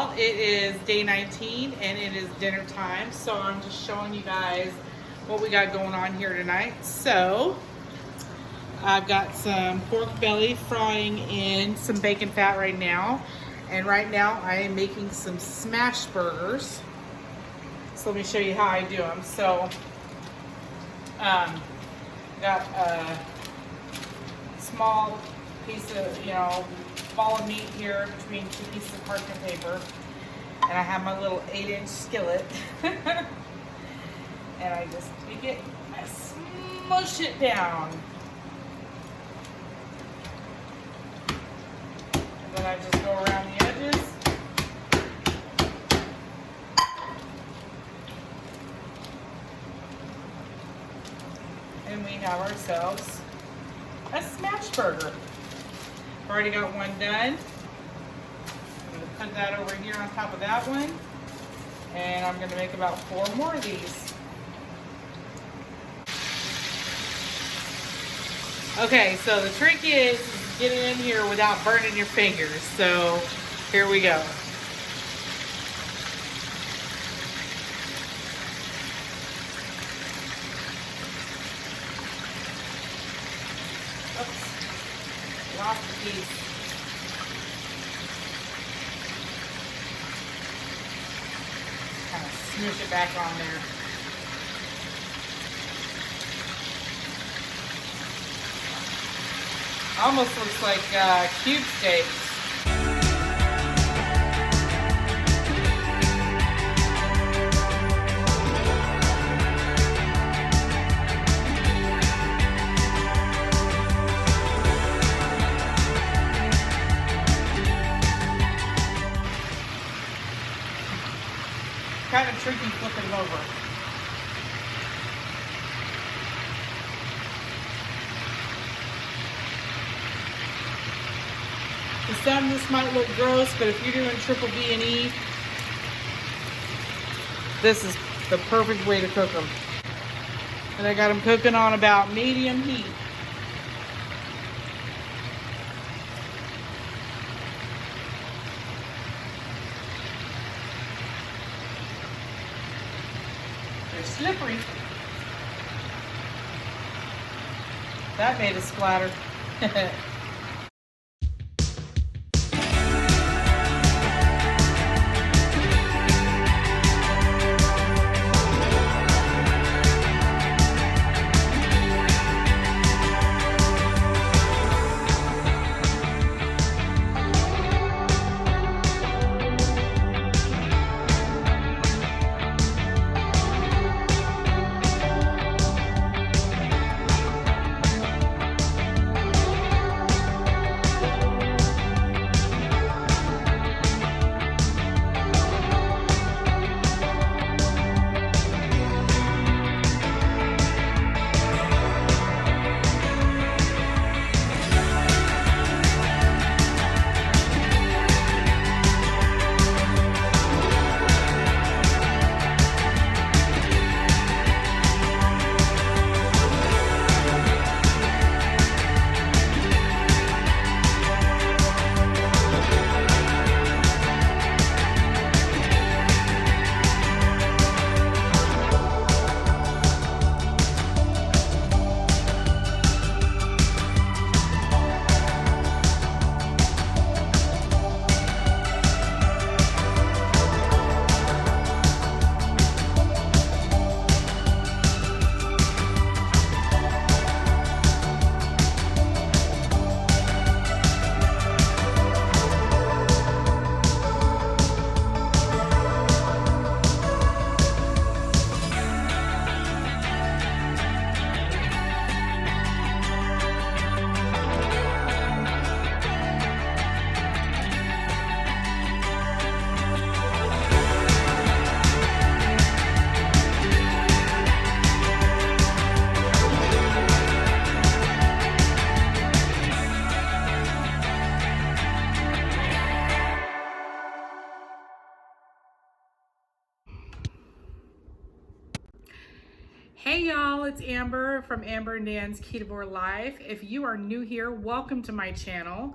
Well, it is day 19 and it is dinner time, so I'm just showing you guys what we got going on here tonight. So I've got some pork belly frying in some bacon fat right now, and right now I am making some smash burgers. So let me show you how I do them. So got a small piece of, ball of meat here between two pieces of parchment paper, and I have my little 8-inch skillet, and I just take it, I smush it down, and then I just go around the edges. And we have ourselves a smash burger. I've already got one done. I'm going to put that over here on top of that one. And I'm going to make about 4 more of these. Okay, so the trick is getting in here without burning your fingers. So here we go. Lost the piece. Kind of smoosh it back on there. Almost looks like cube steaks. Kind of tricky flipping them over. To some this might look gross, but if you're doing triple B&E, this is the perfect way to cook them. And I got them cooking on about medium heat. They're slippery. That made a splatter. Hey y'all, it's Amber from Amber and Dan's Ketovore Life. If you are new here, welcome to my channel.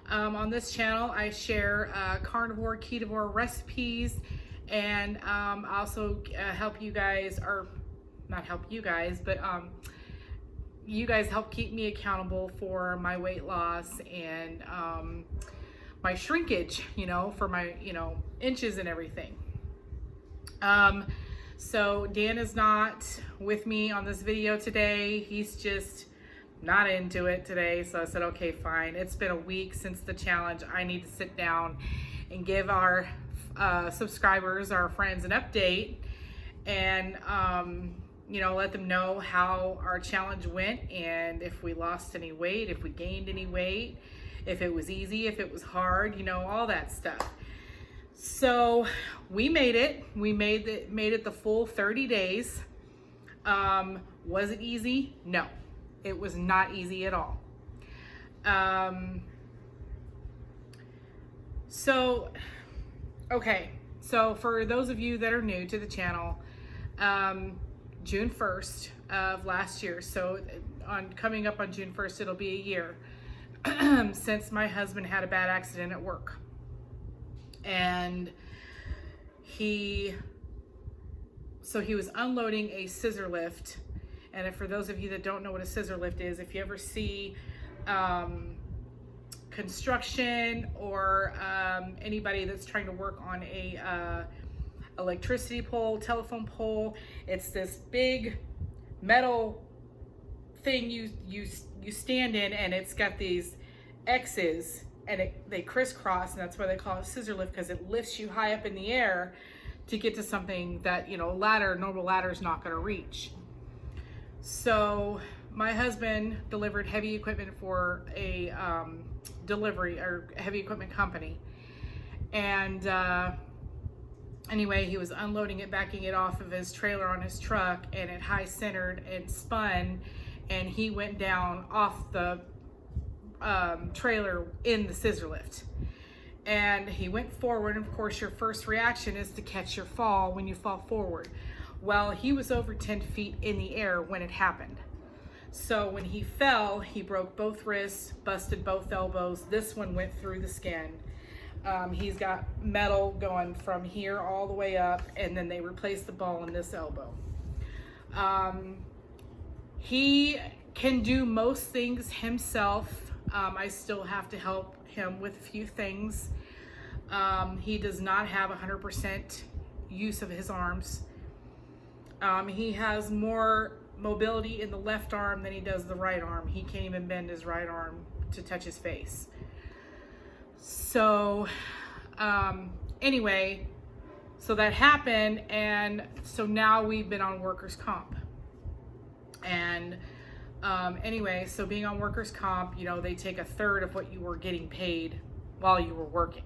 On this channel, I share carnivore, ketovore recipes, and also help you guys, or not help you guys, but you guys help keep me accountable for my weight loss and my shrinkage, you know, for my, you know, inches and everything. So Dan is not with me on this video today. He's just not into it today. So I said, okay, fine. It's been a week since the challenge. I need to sit down and give our subscribers, our friends, an update and, you know, let them know how our challenge went and if we lost any weight, if we gained any weight, if it was easy, if it was hard, you know, all that stuff. So we made it. We made it the full 30 days. Was it easy? No, it was not easy at all. Okay. So for those of you that are new to the channel, June 1st of last year, so coming up on June 1st, it'll be a year since my husband had a bad accident at work. And he was unloading a scissor lift. And for those of you that don't know what a scissor lift is, if you ever see construction or anybody that's trying to work on a electricity pole, telephone pole, it's this big metal thing you stand in, and it's got these X's, and they crisscross, and that's why they call it scissor lift, because it lifts you high up in the air to get to something that, you know, normal ladder is not going to reach. So my husband delivered heavy equipment for a delivery or heavy equipment company, and anyway, he was unloading it, backing it off of his trailer on his truck, and it high centered and spun, and he went down off the trailer in the scissor lift. And he went forward, and of course your first reaction is to catch your fall when you fall forward. Well, he was over 10 feet in the air when it happened. So when he fell, he broke both wrists, busted both elbows. This one went through the skin. He's got metal going from here all the way up, and then they replaced the ball in this elbow. He can do most things himself. I still have to help him with a few things. He does not have 100% use of his arms. He has more mobility in the left arm than he does the right arm. He can't even bend his right arm to touch his face. So anyway, so that happened, and so now we've been on workers' comp. And anyway, so being on workers' comp, you know, they take 1/3 of what you were getting paid while you were working.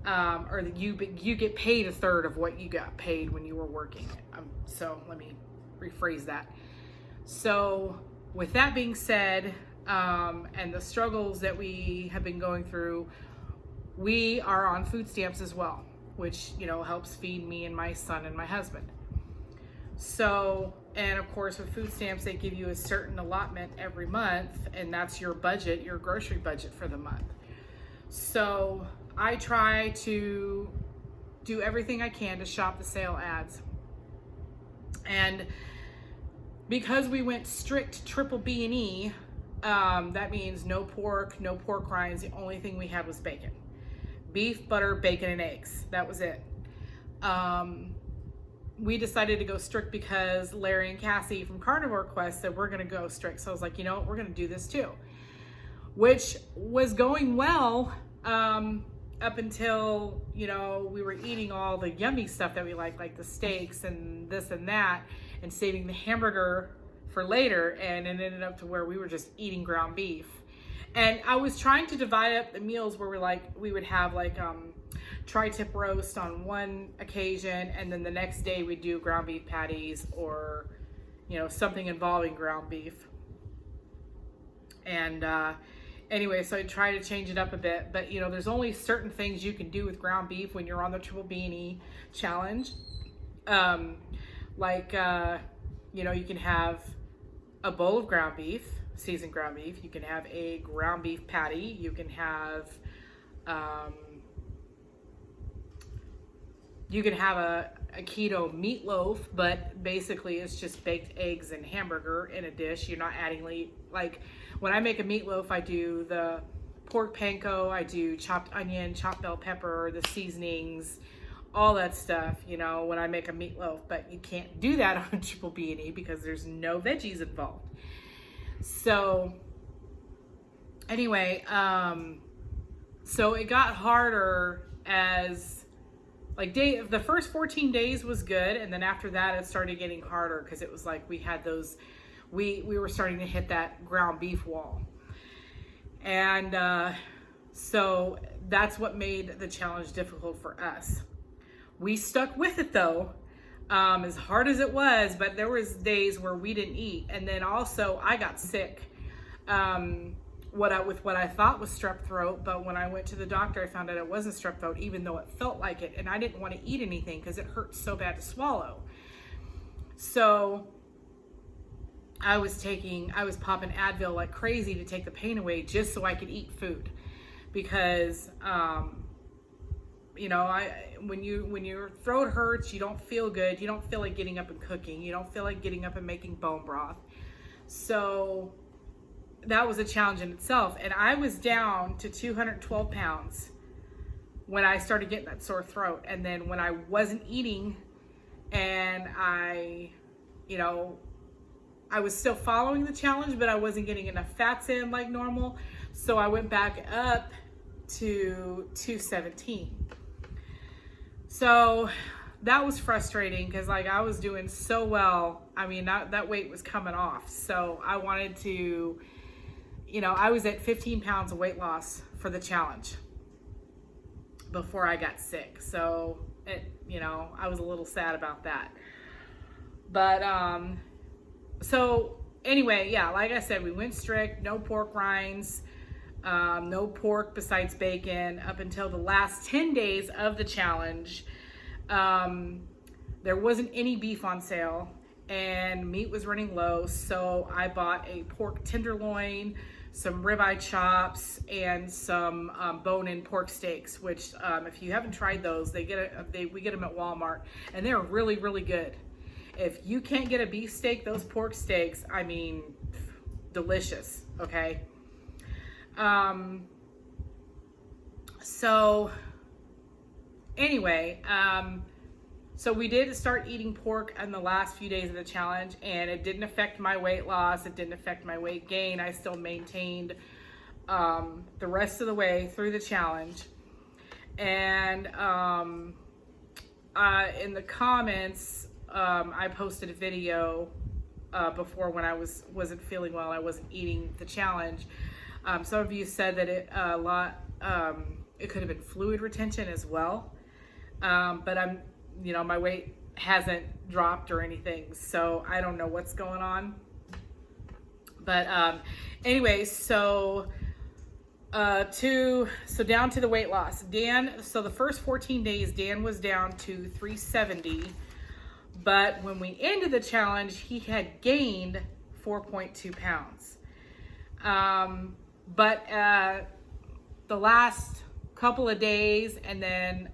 Or you get paid 1/3 of what you got paid when you were working. So let me rephrase that. So with that being said, and the struggles that we have been going through, we are on food stamps as well, which, you know, helps feed me and my son and my husband. So, and of course with food stamps, they give you a certain allotment every month, and that's your budget, your grocery budget for the month. So I try to do everything I can to shop the sale ads. And because we went strict triple B&E, that means no pork, no pork rinds. The only thing we had was bacon. Beef, butter, bacon, and eggs. That was it. We decided to go strict because Larry and Cassie from Carnivore Quest said we're going to go strict. So I was like, you know what, we're going to do this too. Which was going well up until, you know, we were eating all the yummy stuff that we like the steaks and this and that, and saving the hamburger for later, and it ended up to where we were just eating ground beef. And I was trying to divide up the meals where we would have like tri-tip roast on one occasion, and then the next day we'd do ground beef patties, or, you know, something involving ground beef. And anyway, so I try to change it up a bit, but you know, there's only certain things you can do with ground beef when you're on the triple B&E challenge. You know, you can have a bowl of ground beef, seasoned ground beef. You can have a ground beef patty. You can have a keto meatloaf, but basically it's just baked eggs and hamburger in a dish. You're not adding, like when I make a meatloaf, I do the pork panko, I do chopped onion, chopped bell pepper, the seasonings, all that stuff, you know, when I make a meatloaf. But you can't do that on Triple B&E because there's no veggies involved. So anyway, so it got harder as the first 14 days was good, and then after that it started getting harder because it was like we had those, we were starting to hit that ground beef wall. And so that's what made the challenge difficult for us. We stuck with it though, as hard as it was, but there was days where we didn't eat. And then also I got sick with what I thought was strep throat, but when I went to the doctor, I found out it wasn't strep throat, even though it felt like it, and I didn't want to eat anything because it hurt so bad to swallow. So I was popping Advil like crazy to take the pain away just so I could eat food, because you know, when your throat hurts, you don't feel good. You don't feel like getting up and cooking. You don't feel like getting up and making bone broth. So that was a challenge in itself. And I was down to 212 pounds when I started getting that sore throat. And then when I wasn't eating, and I was still following the challenge, but I wasn't getting enough fats in like normal. So I went back up to 217. So that was frustrating because like I was doing so well. I mean, that weight was coming off. So I wanted to, you know, I was at 15 pounds of weight loss for the challenge before I got sick. So I was a little sad about that. But so anyway, yeah, like I said, we went strict, no pork rinds, no pork besides bacon up until the last 10 days of the challenge. There wasn't any beef on sale and meat was running low. So I bought a pork tenderloin, some ribeye chops, and some bone-in pork steaks, which if you haven't tried those, we get them at Walmart, and they're really, really good. If you can't get a beef steak, those pork steaks, I mean, delicious, okay? So anyway, so we did start eating pork in the last few days of the challenge, and it didn't affect my weight loss. It didn't affect my weight gain. I still maintained the rest of the way through the challenge. And in the comments, I posted a video before when I wasn't feeling well. I wasn't eating the challenge. Some of you said that it could have been fluid retention as well. But my weight hasn't dropped or anything, so I don't know what's going on. But anyway, so down to the weight loss. So the first 14 days, Dan was down to 370, but when we ended the challenge, he had gained 4.2 pounds. But the last couple of days, and then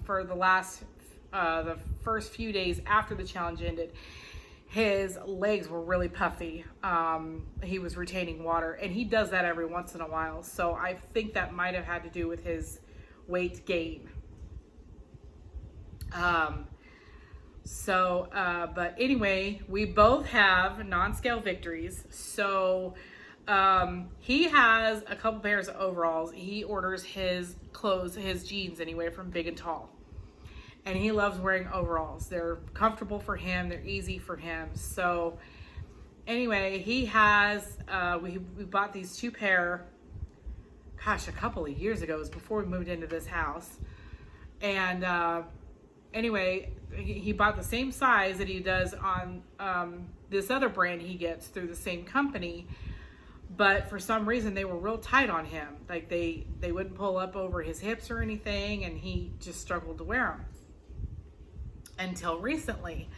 for the first few days after the challenge ended, his legs were really puffy. He was retaining water, and he does that every once in a while. So I think that might have had to do with his weight gain. But anyway, we both have non-scale victories. So he has a couple pairs of overalls. He orders his clothes, his jeans anyway, from Big and Tall. And he loves wearing overalls. They're comfortable for him. They're easy for him. So anyway, he has, we bought these two pair, a couple of years ago. It was before we moved into this house. And anyway, he bought the same size that he does on this other brand he gets through the same company. But for some reason, they were real tight on him. Like they wouldn't pull up over his hips or anything, and he just struggled to wear them. Until recently,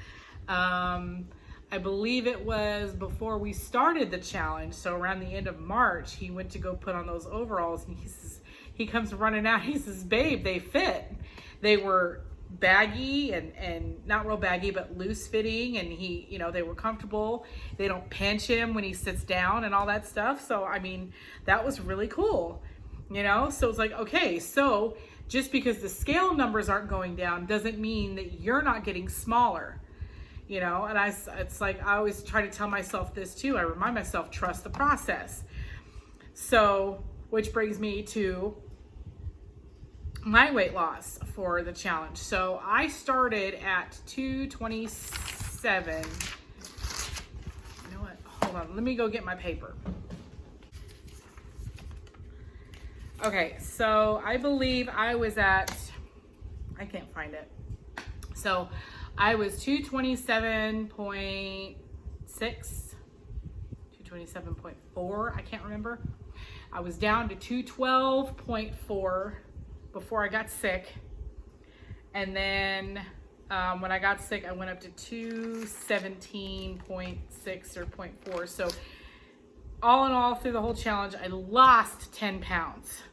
I believe it was before we started the challenge. So around the end of March, he went to go put on those overalls, and he comes running out. He says, "Babe, they fit." They were baggy and not real baggy, but loose fitting. And they were comfortable. They don't pinch him when he sits down and all that stuff. So, I mean, that was really cool, So it's like, okay, so just because the scale numbers aren't going down doesn't mean that you're not getting smaller. And it's like, I always try to tell myself this too. I remind myself, trust the process. So, which brings me to my weight loss for the challenge. So I started at 227. You know what? Hold on. Let me go get my paper. Okay. So I believe I was at, I can't find it. So I was 227.6, 227.4, I can't remember. I was down to 212.4 before I got sick. And then when I got sick, I went up to 217.6 or 0.4. So all in all, through the whole challenge, I lost 10 pounds.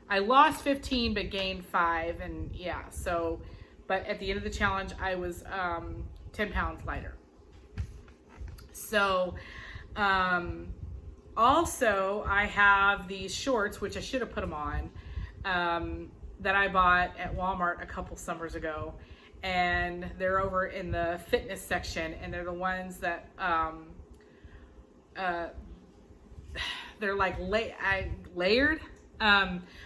I lost 15, but gained 5. And yeah, so... But at the end of the challenge, I was 10 pounds lighter. So, also, I have these shorts, which I should have put them on, that I bought at Walmart a couple summers ago. And they're over in the fitness section, and they're the ones that, they're like layered.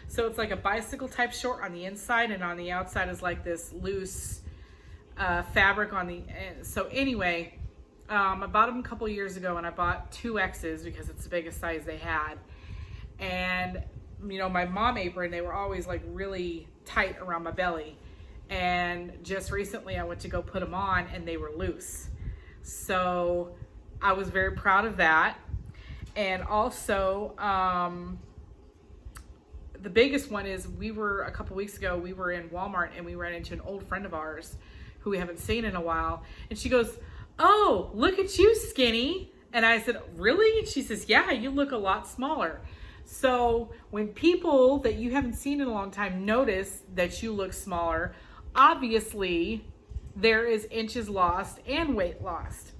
So it's like a bicycle type short on the inside, and on the outside is like this loose fabric on the end. So anyway, I bought them a couple years ago, and I bought 2X's because it's the biggest size they had. And my mom apron, they were always like really tight around my belly. And just recently I went to go put them on, and they were loose. So I was very proud of that. And also, the biggest one is a couple weeks ago, we were in Walmart, and we ran into an old friend of ours who we haven't seen in a while. And she goes, "Oh, look at you, skinny." And I said, "Really?" And she says, "Yeah, you look a lot smaller." So when people that you haven't seen in a long time notice that you look smaller, obviously there is inches lost and weight lost.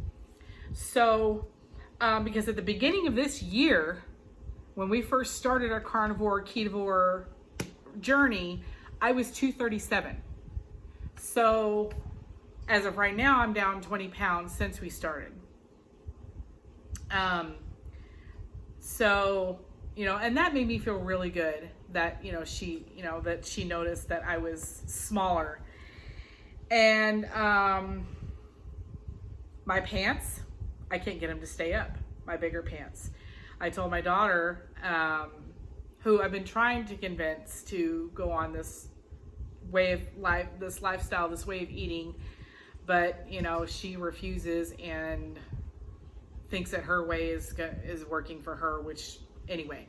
So, because at the beginning of this year, when we first started our carnivore, ketovore journey, I was 237. So as of right now, I'm down 20 pounds since we started. And that made me feel really good that, that she noticed that I was smaller. And my pants, I can't get them to stay up, my bigger pants. I told my daughter, who I've been trying to convince to go on this way of life, this lifestyle, this way of eating, but she refuses and thinks that her way is working for her. Which anyway,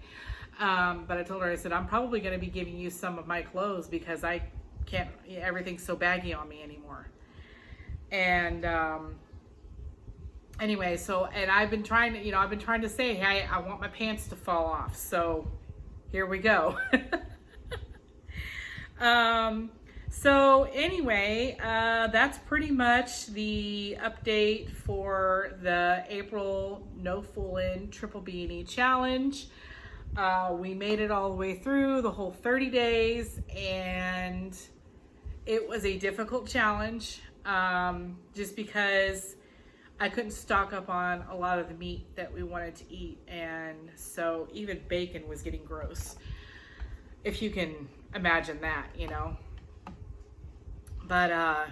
but I told her, I said, I'm probably going to be giving you some of my clothes because I can't. Everything's so baggy on me anymore. And anyway, and I've been trying to say, hey, I want my pants to fall off. So here we go. So anyway, that's pretty much the update for the April No Foolin' Triple B&E Challenge. We made it all the way through the whole 30 days, and it was a difficult challenge, just because I couldn't stock up on a lot of the meat that we wanted to eat, and so even bacon was getting gross, if you can imagine that, But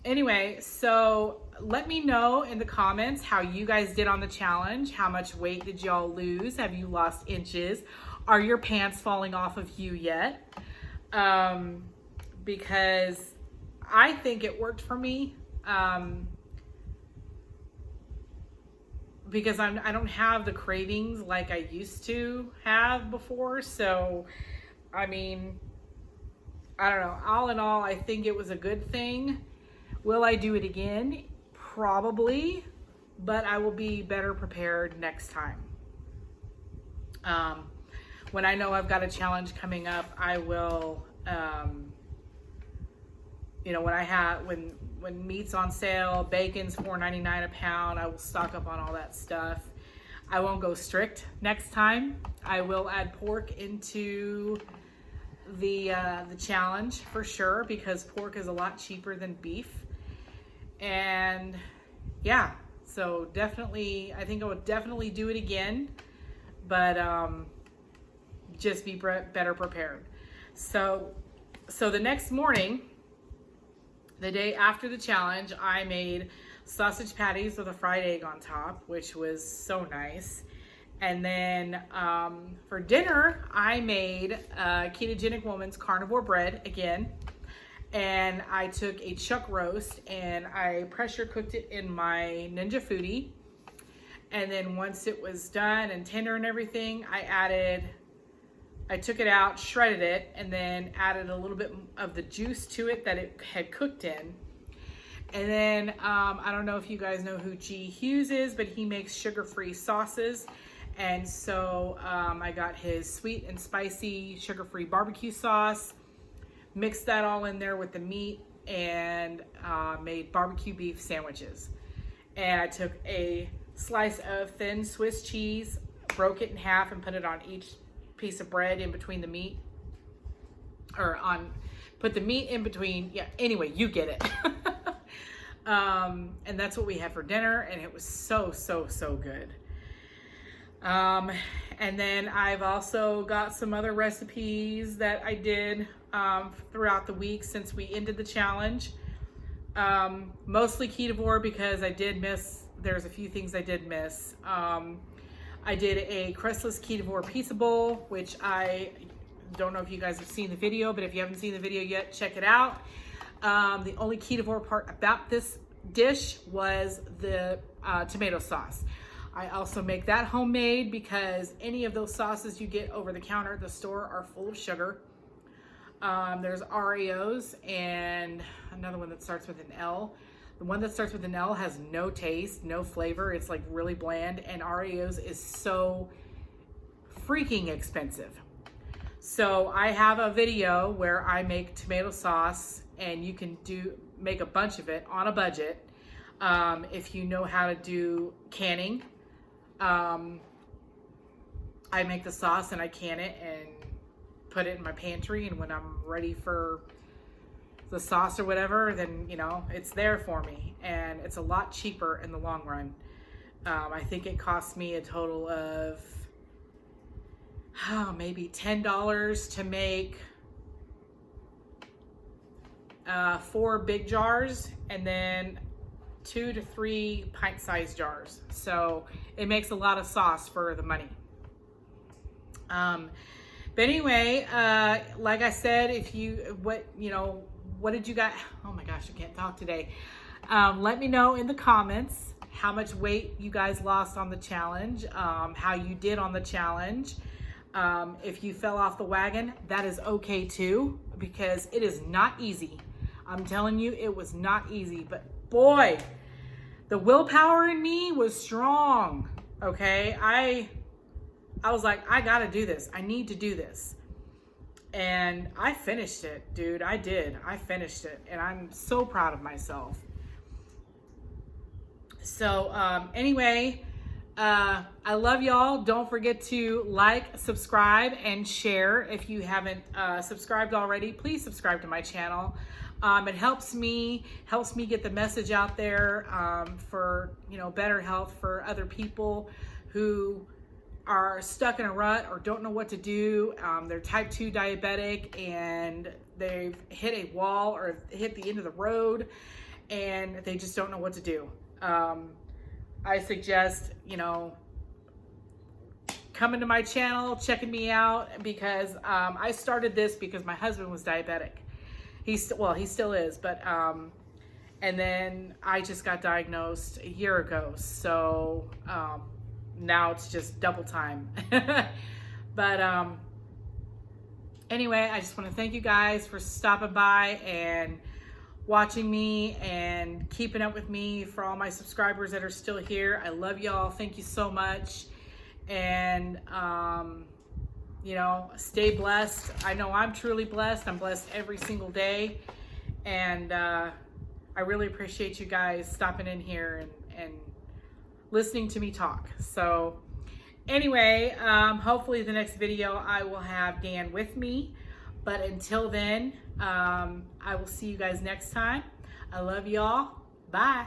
anyway, so let me know in the comments how you guys did on the challenge. How much weight did y'all lose? Have you lost inches? Are your pants falling off of you yet? Because I think it worked for me, because I don't have the cravings like I used to have before. So, I mean, I don't know. All in all, I think it was a good thing. Will I do it again? Probably, but I will be better prepared next time. When I know I've got a challenge coming up, I will, you know, when meat's on sale, bacon's $4.99 a pound, I will stock up on all that stuff. I won't go strict next time. I will add pork into the challenge for sure, because pork is a lot cheaper than beef. And yeah, so definitely, I think I would definitely do it again, but just be better prepared. So the next morning, the day after the challenge, I made sausage patties with a fried egg on top, which was so nice. And then for dinner, I made Ketogenic Woman's carnivore bread again. And I took a chuck roast and I pressure cooked it in my Ninja Foodie. And then once it was done and tender and everything, I took it out, shredded it, and then added a little bit of the juice to it that it had cooked in. And then, I don't know if you guys know who G. Hughes is, but he makes sugar-free sauces. And so I got his sweet and spicy sugar-free barbecue sauce, mixed that all in there with the meat, and made barbecue beef sandwiches. And I took a slice of thin Swiss cheese, broke it in half, and put it on each piece of bread in between the meat. Put the meat in between, yeah, anyway, you get it. And that's what we had for dinner, and it was so good. And then I've also got some other recipes that I did throughout the week since we ended the challenge. Mostly ketovore, because there's a few things I did miss. I did a crustless ketovore pizza bowl, which I don't know if you guys have seen the video, but if you haven't seen the video yet, check it out. The only ketovore part about this dish was the tomato sauce. I also make that homemade, because any of those sauces you get over the counter at the store are full of sugar. There's Oreos and another one that starts with an L. The one that starts with an L has no taste, no flavor. It's like really bland, and Oreos is so freaking expensive. So I have a video where I make tomato sauce, and you can make a bunch of it on a budget. If you know how to do canning, I make the sauce and I can it and put it in my pantry, and when I'm ready for the sauce or whatever, then, you know, it's there for me, and it's a lot cheaper in the long run. I think it cost me a total of maybe $10 to make 4 big jars, and then 2 to 3 pint-sized jars. So it makes a lot of sauce for the money. But anyway, like I said, what did you guys, oh my gosh, I can't talk today. Let me know in the comments how much weight you guys lost on the challenge, how you did on the challenge. If you fell off the wagon, that is okay too, because it is not easy. I'm telling you, it was not easy, but boy, the willpower in me was strong, okay? I was like, I gotta do this. I need to do this. And I finished it, dude. I did. I finished it, and I'm so proud of myself. So anyway, I love y'all. Don't forget to like, subscribe, and share. If you haven't subscribed already, please subscribe to my channel. It helps me get the message out there for, you know, better health for other people who are stuck in a rut or don't know what to do. They're type 2 diabetic, and they've hit a wall or hit the end of the road, and they just don't know what to do. I suggest, you know, coming to my channel, checking me out, because I started this because my husband was diabetic. He still is, but and then I just got diagnosed a year ago, so now it's just double time. But anyway, I just want to thank you guys for stopping by and watching me and keeping up with me. For all my subscribers that are still here, I love y'all. Thank you so much. And you know, stay blessed. I know I'm truly blessed. I'm blessed every single day. And I really appreciate you guys stopping in here and listening to me talk. So anyway, hopefully the next video I will have Dan with me. But until then, I will see you guys next time. I love y'all. Bye.